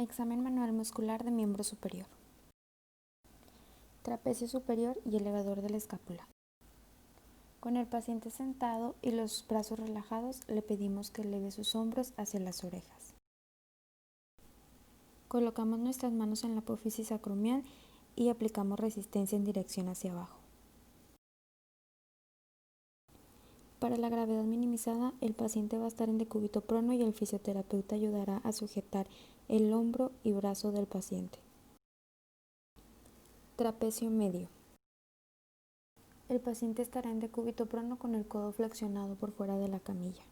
Examen manual muscular de miembro superior. Trapecio superior y elevador de la escápula. Con el paciente sentado y los brazos relajados, le pedimos que eleve sus hombros hacia las orejas. Colocamos nuestras manos en la apófisis acromial y aplicamos resistencia en dirección hacia abajo. Para la gravedad minimizada, el paciente va a estar en decúbito prono y el fisioterapeuta ayudará a sujetar el hombro y brazo del paciente. Trapecio medio. El paciente estará en decúbito prono con el codo flexionado por fuera de la camilla.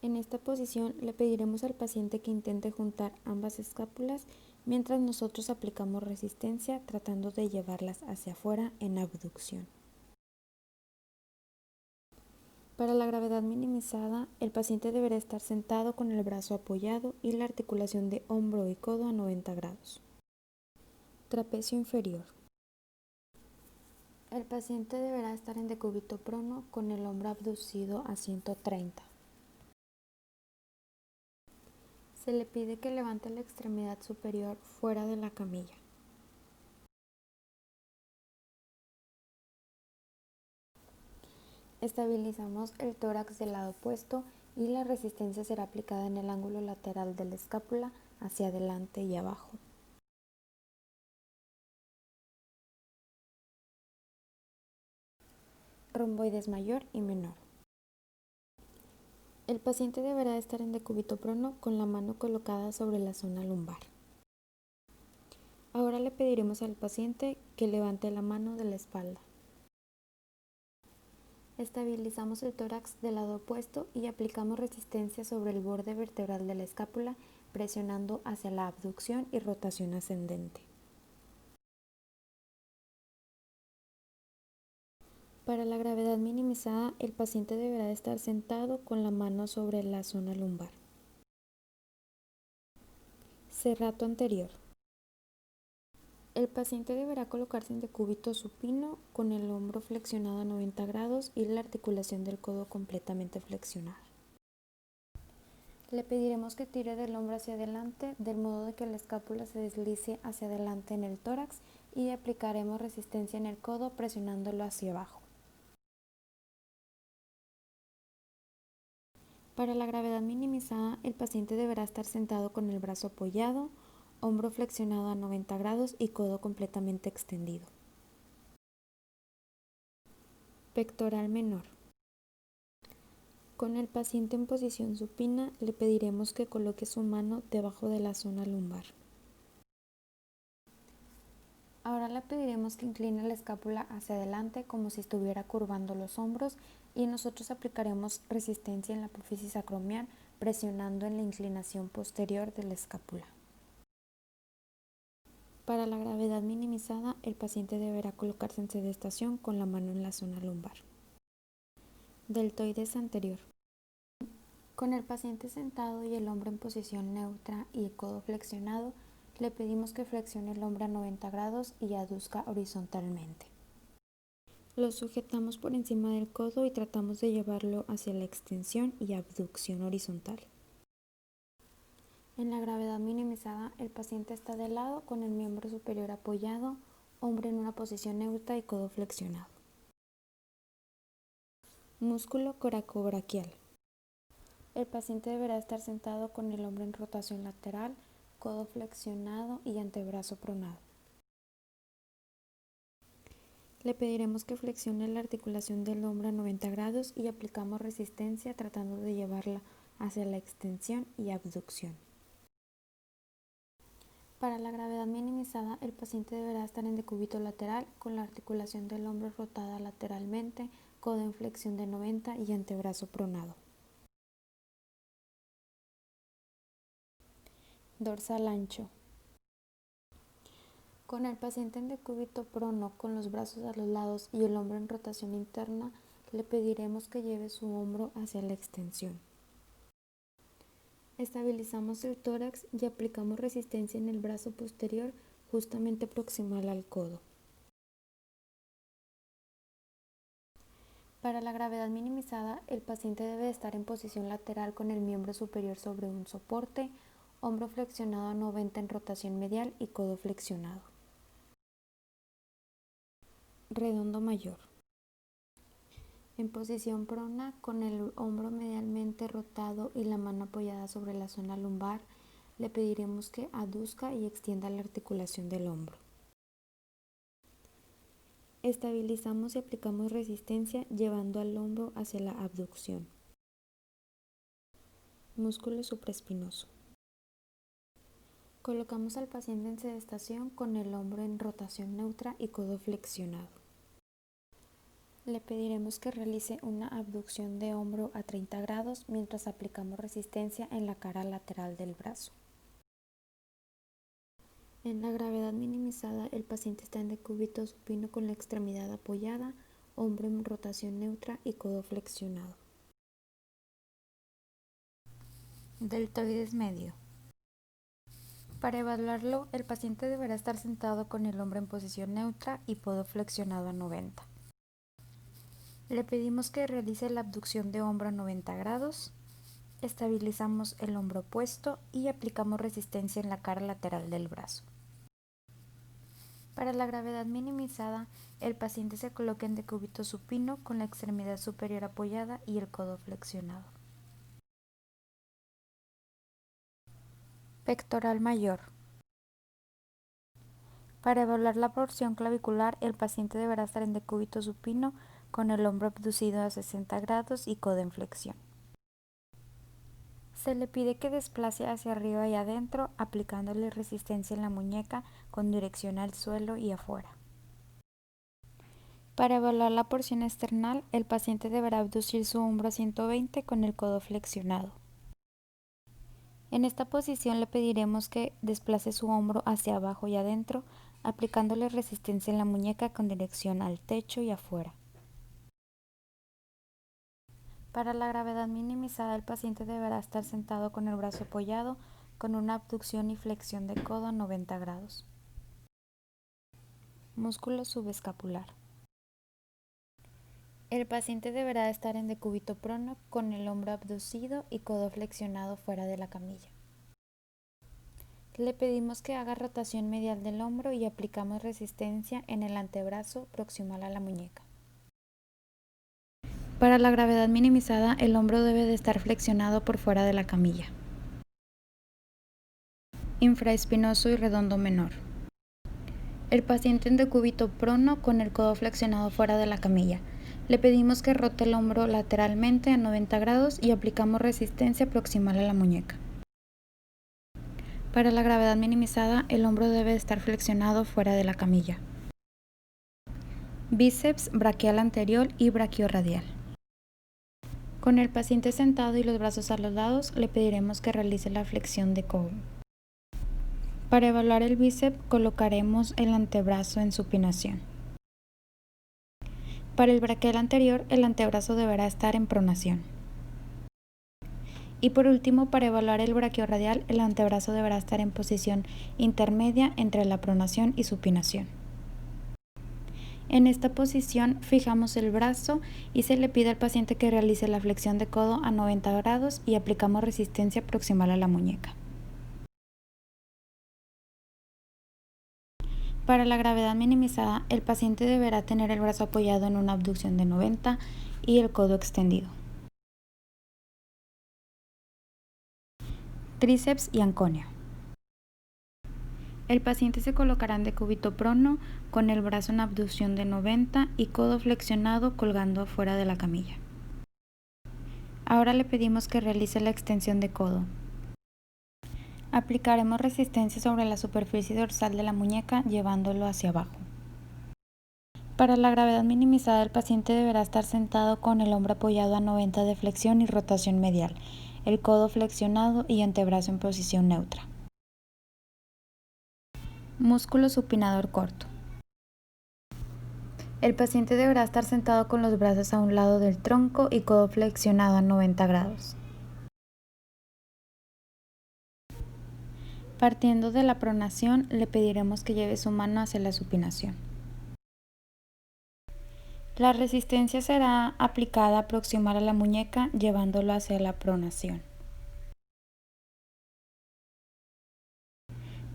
En esta posición le pediremos al paciente que intente juntar ambas escápulas mientras nosotros aplicamos resistencia tratando de llevarlas hacia afuera en abducción. Para la gravedad minimizada, el paciente deberá estar sentado con el brazo apoyado y la articulación de hombro y codo a 90 grados. Trapecio inferior. El paciente deberá estar en decúbito prono con el hombro abducido a 130. Se le pide que levante la extremidad superior fuera de la camilla. Estabilizamos el tórax del lado opuesto y la resistencia será aplicada en el ángulo lateral de la escápula hacia adelante y abajo. Romboides mayor y menor. El paciente deberá estar en decúbito prono con la mano colocada sobre la zona lumbar. Ahora le pediremos al paciente que levante la mano de la espalda. Estabilizamos el tórax del lado opuesto y aplicamos resistencia sobre el borde vertebral de la escápula, presionando hacia la abducción y rotación ascendente. Para la gravedad minimizada, el paciente deberá estar sentado con la mano sobre la zona lumbar. Serrato anterior. El paciente deberá colocarse en decúbito supino con el hombro flexionado a 90 grados y la articulación del codo completamente flexionada. Le pediremos que tire del hombro hacia adelante, del modo de que la escápula se deslice hacia adelante en el tórax y aplicaremos resistencia en el codo presionándolo hacia abajo. Para la gravedad minimizada, el paciente deberá estar sentado con el brazo apoyado, hombro flexionado a 90 grados y codo completamente extendido. Pectoral menor. Con el paciente en posición supina, le pediremos que coloque su mano debajo de la zona lumbar. Ahora le pediremos que incline la escápula hacia adelante como si estuviera curvando los hombros y nosotros aplicaremos resistencia en la apófisis acromial presionando en la inclinación posterior de la escápula. Para la gravedad minimizada, el paciente deberá colocarse en sedestación con la mano en la zona lumbar. Deltoides anterior. Con el paciente sentado y el hombro en posición neutra y el codo flexionado, le pedimos que flexione el hombro a 90 grados y aduzca horizontalmente. Lo sujetamos por encima del codo y tratamos de llevarlo hacia la extensión y abducción horizontal. En la gravedad minimizada, el paciente está de lado con el miembro superior apoyado, hombro en una posición neutra y codo flexionado. Músculo coracobraquial. El paciente deberá estar sentado con el hombro en rotación lateral, codo flexionado y antebrazo pronado. Le pediremos que flexione la articulación del hombro a 90 grados y aplicamos resistencia tratando de llevarla hacia la extensión y abducción. Para la gravedad minimizada, el paciente deberá estar en decúbito lateral con la articulación del hombro rotada lateralmente, codo en flexión de 90 y antebrazo pronado. Dorsal ancho. Con el paciente en decúbito prono con los brazos a los lados y el hombro en rotación interna, le pediremos que lleve su hombro hacia la extensión. Estabilizamos el tórax y aplicamos resistencia en el brazo posterior justamente proximal al codo. Para la gravedad minimizada, el paciente debe estar en posición lateral con el miembro superior sobre un soporte, hombro flexionado a 90 en rotación medial y codo flexionado. Redondo mayor. En posición prona, con el hombro medialmente rotado y la mano apoyada sobre la zona lumbar, le pediremos que aduzca y extienda la articulación del hombro. Estabilizamos y aplicamos resistencia llevando al hombro hacia la abducción. Músculo supraespinoso. Colocamos al paciente en sedestación con el hombro en rotación neutra y codo flexionado. Le pediremos que realice una abducción de hombro a 30 grados mientras aplicamos resistencia en la cara lateral del brazo. En la gravedad minimizada, el paciente está en decúbito supino con la extremidad apoyada, hombro en rotación neutra y codo flexionado. Deltoides medio. Para evaluarlo, el paciente deberá estar sentado con el hombro en posición neutra y codo flexionado a 90. Le pedimos que realice la abducción de hombro a 90 grados, estabilizamos el hombro opuesto y aplicamos resistencia en la cara lateral del brazo. Para la gravedad minimizada, el paciente se coloca en decúbito supino con la extremidad superior apoyada y el codo flexionado. Pectoral mayor. Para evaluar la porción clavicular, el paciente deberá estar en decúbito supino con el hombro abducido a 60 grados y codo en flexión. Se le pide que desplace hacia arriba y adentro, aplicándole resistencia en la muñeca con dirección al suelo y afuera. Para evaluar la porción external, el paciente deberá abducir su hombro a 120 con el codo flexionado. En esta posición le pediremos que desplace su hombro hacia abajo y adentro, aplicándole resistencia en la muñeca con dirección al techo y afuera. Para la gravedad minimizada, el paciente deberá estar sentado con el brazo apoyado, con una abducción y flexión de codo a 90 grados. Músculo subescapular. El paciente deberá estar en decúbito prono con el hombro abducido y codo flexionado fuera de la camilla. Le pedimos que haga rotación medial del hombro y aplicamos resistencia en el antebrazo proximal a la muñeca. Para la gravedad minimizada, el hombro debe de estar flexionado por fuera de la camilla. Infraespinoso y redondo menor. El paciente en decúbito prono con el codo flexionado fuera de la camilla. Le pedimos que rote el hombro lateralmente a 90 grados y aplicamos resistencia proximal a la muñeca. Para la gravedad minimizada, el hombro debe de estar flexionado fuera de la camilla. Bíceps braquial anterior y braquiorradial. Con el paciente sentado y los brazos a los lados, le pediremos que realice la flexión de codo. Para evaluar el bíceps, colocaremos el antebrazo en supinación. Para el braquial anterior, el antebrazo deberá estar en pronación. Y por último, para evaluar el braquiorradial, el antebrazo deberá estar en posición intermedia entre la pronación y supinación. En esta posición fijamos el brazo y se le pide al paciente que realice la flexión de codo a 90 grados y aplicamos resistencia proximal a la muñeca. Para la gravedad minimizada, el paciente deberá tener el brazo apoyado en una abducción de 90 y el codo extendido. Tríceps y anconio. El paciente se colocará en decúbito prono con el brazo en abducción de 90 y codo flexionado colgando fuera de la camilla. Ahora le pedimos que realice la extensión de codo. Aplicaremos resistencia sobre la superficie dorsal de la muñeca llevándolo hacia abajo. Para la gravedad minimizada, el paciente deberá estar sentado con el hombro apoyado a 90 de flexión y rotación medial, el codo flexionado y antebrazo en posición neutra. Músculo supinador corto. El paciente deberá estar sentado con los brazos a un lado del tronco y codo flexionado a 90 grados. Partiendo de la pronación, le pediremos que lleve su mano hacia la supinación. La resistencia será aplicada proximal a la muñeca, llevándolo hacia la pronación.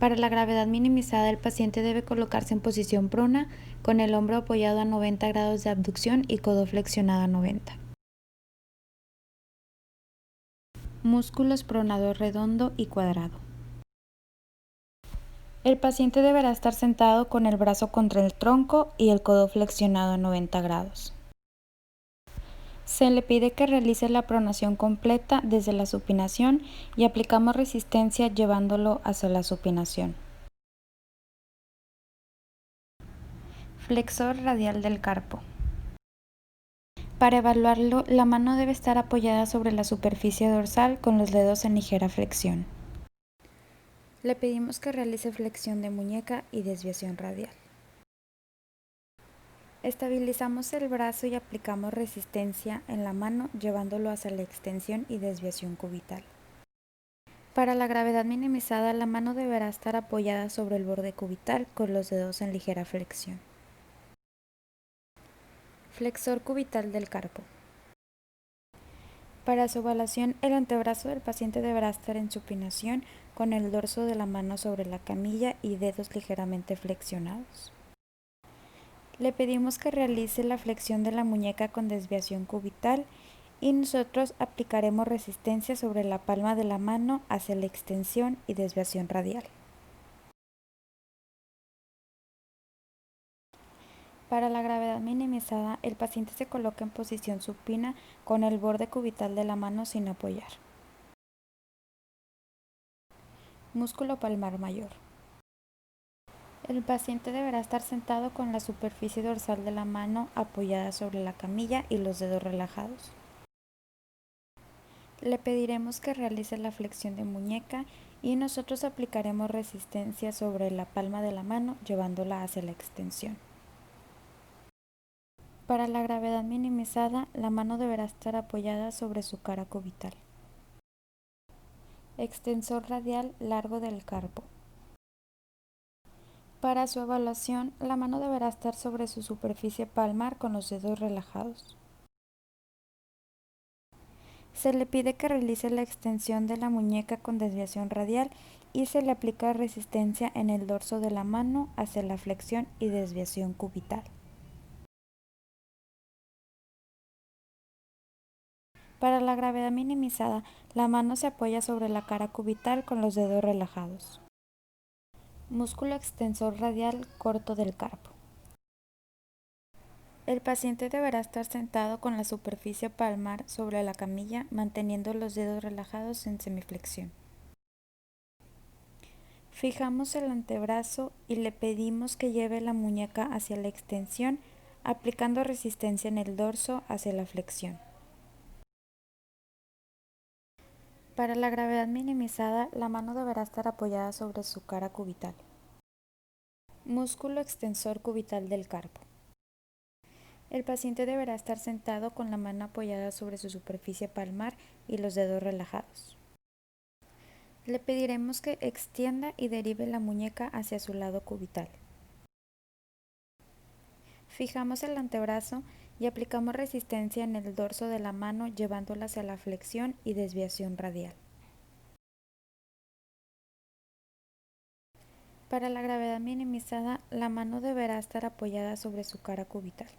Para la gravedad minimizada, el paciente debe colocarse en posición prona, con el hombro apoyado a 90 grados de abducción y codo flexionado a 90. Músculos pronador redondo y cuadrado. El paciente deberá estar sentado con el brazo contra el tronco y el codo flexionado a 90 grados. Se le pide que realice la pronación completa desde la supinación y aplicamos resistencia llevándolo hacia la supinación. Flexor radial del carpo. Para evaluarlo, la mano debe estar apoyada sobre la superficie dorsal con los dedos en ligera flexión. Le pedimos que realice flexión de muñeca y desviación radial. Estabilizamos el brazo y aplicamos resistencia en la mano llevándolo hacia la extensión y desviación cubital. Para la gravedad minimizada, la mano deberá estar apoyada sobre el borde cubital con los dedos en ligera flexión. Flexor cubital del carpo. Para su evaluación, el antebrazo del paciente deberá estar en supinación con el dorso de la mano sobre la camilla y dedos ligeramente flexionados. Le pedimos que realice la flexión de la muñeca con desviación cubital y nosotros aplicaremos resistencia sobre la palma de la mano hacia la extensión y desviación radial. Para la gravedad minimizada, el paciente se coloca en posición supina con el borde cubital de la mano sin apoyar. Músculo palmar mayor. El paciente deberá estar sentado con la superficie dorsal de la mano apoyada sobre la camilla y los dedos relajados. Le pediremos que realice la flexión de muñeca y nosotros aplicaremos resistencia sobre la palma de la mano llevándola hacia la extensión. Para la gravedad minimizada, la mano deberá estar apoyada sobre su cara cubital. Extensor radial largo del carpo. Para su evaluación, la mano deberá estar sobre su superficie palmar con los dedos relajados. Se le pide que realice la extensión de la muñeca con desviación radial y se le aplica resistencia en el dorso de la mano hacia la flexión y desviación cubital. Para la gravedad minimizada, la mano se apoya sobre la cara cubital con los dedos relajados. Músculo extensor radial corto del carpo. El paciente deberá estar sentado con la superficie palmar sobre la camilla, manteniendo los dedos relajados en semiflexión. Fijamos el antebrazo y le pedimos que lleve la muñeca hacia la extensión, aplicando resistencia en el dorso hacia la flexión. Para la gravedad minimizada, la mano deberá estar apoyada sobre su cara cubital. Músculo extensor cubital del carpo. El paciente deberá estar sentado con la mano apoyada sobre su superficie palmar y los dedos relajados. Le pediremos que extienda y derive la muñeca hacia su lado cubital. Fijamos el antebrazo y aplicamos resistencia en el dorso de la mano llevándola hacia la flexión y desviación radial. Para la gravedad minimizada, la mano deberá estar apoyada sobre su cara cubital.